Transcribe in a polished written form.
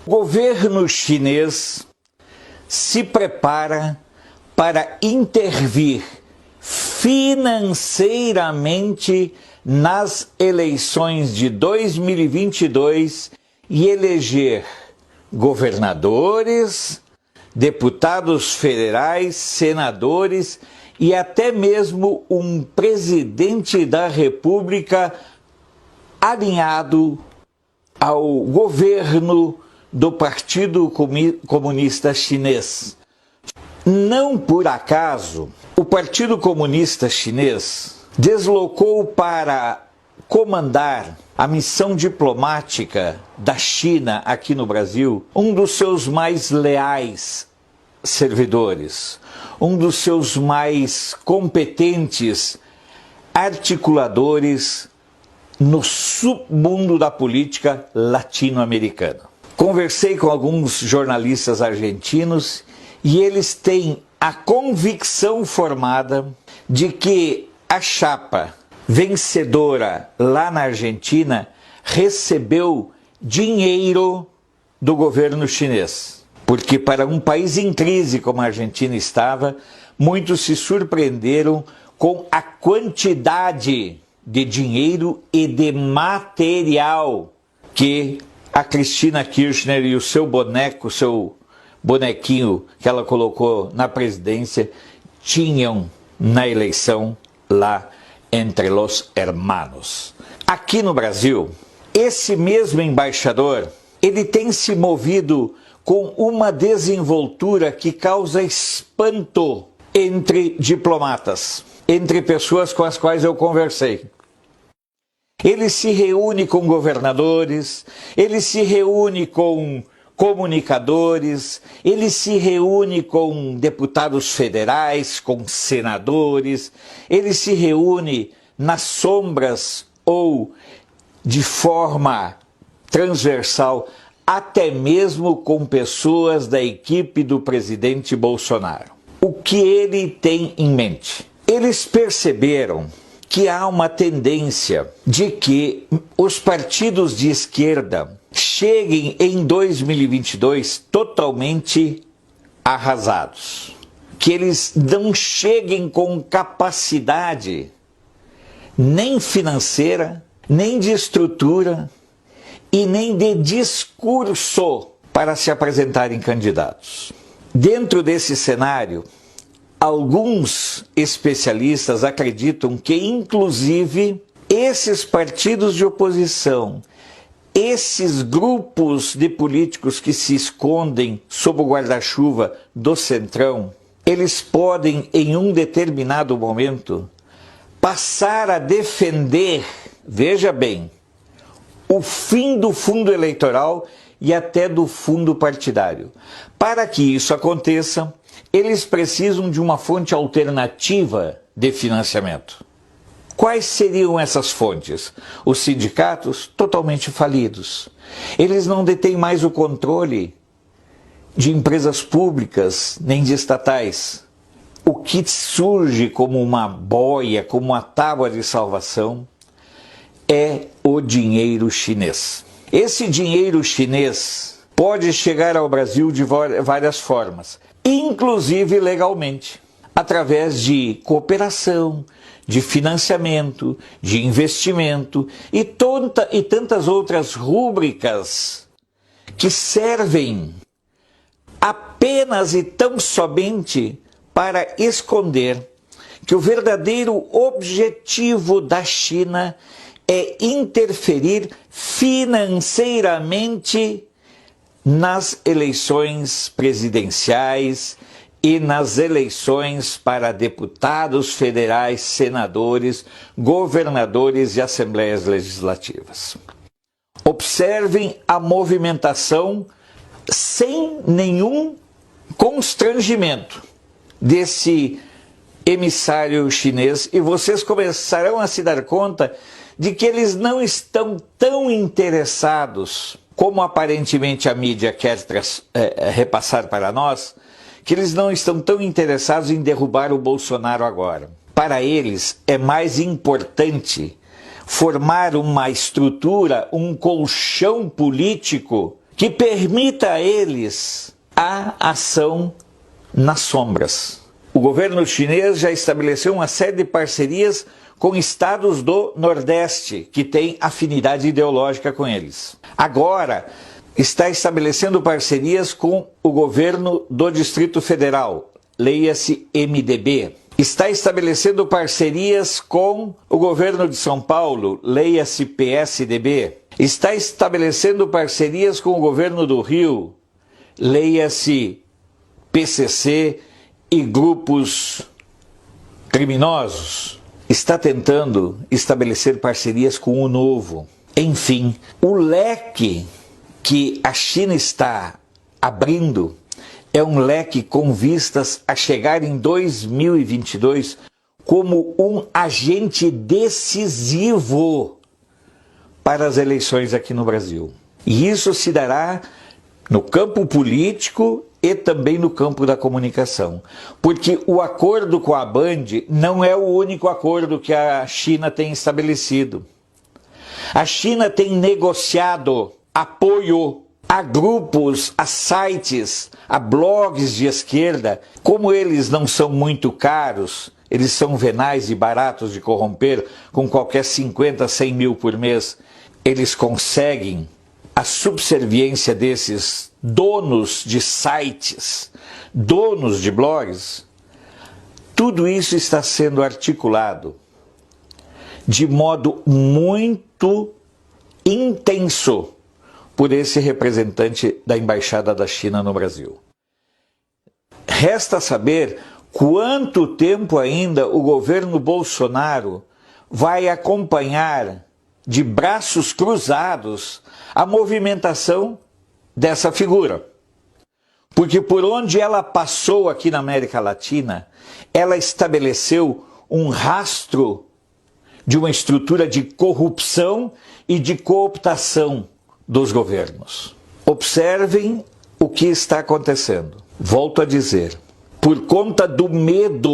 O governo chinês se prepara para intervir financeiramente nas eleições de 2022 e eleger governadores, deputados federais, senadores e até mesmo um presidente da República alinhado ao governo do Partido Comunista Chinês. Não por acaso, o Partido Comunista Chinês deslocou para comandar a missão diplomática da China aqui no Brasil um dos seus mais leais servidores, um dos seus mais competentes articuladores no submundo da política latino-americana. Conversei com alguns jornalistas argentinos e eles têm a convicção formada de que a chapa vencedora lá na Argentina recebeu dinheiro do governo chinês. Porque para um país em crise como a Argentina estava, muitos se surpreenderam com a quantidade de dinheiro e de material que a Cristina Kirchner e o seu boneco, seu bonequinho que ela colocou na presidência, tinham na eleição lá entre los hermanos. Aqui no Brasil, esse mesmo embaixador, ele tem se movido com uma desenvoltura que causa espanto entre diplomatas, entre pessoas com as quais eu conversei. Ele se reúne com governadores, ele se reúne com comunicadores, ele se reúne com deputados federais, com senadores, ele se reúne nas sombras ou de forma transversal, até mesmo com pessoas da equipe do presidente Bolsonaro. O que ele tem em mente? Eles perceberam que há uma tendência de que os partidos de esquerda cheguem em 2022 totalmente arrasados. Que eles não cheguem com capacidade nem financeira, nem de estrutura e nem de discurso para se apresentarem candidatos. Dentro desse cenário, alguns especialistas acreditam que, inclusive, esses partidos de oposição, esses grupos de políticos que se escondem sob o guarda-chuva do Centrão, eles podem, em um determinado momento, passar a defender, veja bem, o fim do fundo eleitoral e até do fundo partidário. Para que isso aconteça, eles precisam de uma fonte alternativa de financiamento. Quais seriam essas fontes? Os sindicatos totalmente falidos. Eles não detêm mais o controle de empresas públicas nem de estatais. O que surge como uma boia, como uma tábua de salvação, é o dinheiro chinês. Esse dinheiro chinês pode chegar ao Brasil de várias formas, inclusive legalmente, através de cooperação, de financiamento, de investimento e tantas outras rúbricas que servem apenas e tão somente para esconder que o verdadeiro objetivo da China é interferir financeiramente nas eleições presidenciais e nas eleições para deputados federais, senadores, governadores e assembleias legislativas. Observem a movimentação sem nenhum constrangimento desse emissário chinês e vocês começarão a se dar conta de que eles não estão tão interessados, como aparentemente a mídia quer repassar para nós, que eles não estão tão interessados em derrubar o Bolsonaro agora. Para eles é mais importante formar uma estrutura, um colchão político que permita a eles a ação nas sombras. O governo chinês já estabeleceu uma série de parcerias com estados do Nordeste, que têm afinidade ideológica com eles. Agora, está estabelecendo parcerias com o governo do Distrito Federal, leia-se MDB. Está estabelecendo parcerias com o governo de São Paulo, leia-se PSDB. Está estabelecendo parcerias com o governo do Rio, leia-se PCC e grupos criminosos. Está tentando estabelecer parcerias com o Novo. Enfim, o leque que a China está abrindo é um leque com vistas a chegar em 2022 como um agente decisivo para as eleições aqui no Brasil. E isso se dará no campo político e também no campo da comunicação. Porque o acordo com a Band não é o único acordo que a China tem estabelecido. A China tem negociado apoio a grupos, a sites, a blogs de esquerda. Como eles não são muito caros, eles são venais e baratos de corromper, com qualquer 50, 100 mil por mês, eles conseguem a subserviência desses donos de sites, donos de blogs. Tudo isso está sendo articulado de modo muito intenso por esse representante da Embaixada da China no Brasil. Resta saber quanto tempo ainda o governo Bolsonaro vai acompanhar de braços cruzados a movimentação dessa figura. Porque por onde ela passou aqui na América Latina, ela estabeleceu um rastro de uma estrutura de corrupção e de cooptação dos governos. Observem o que está acontecendo. Volto a dizer, por conta do medo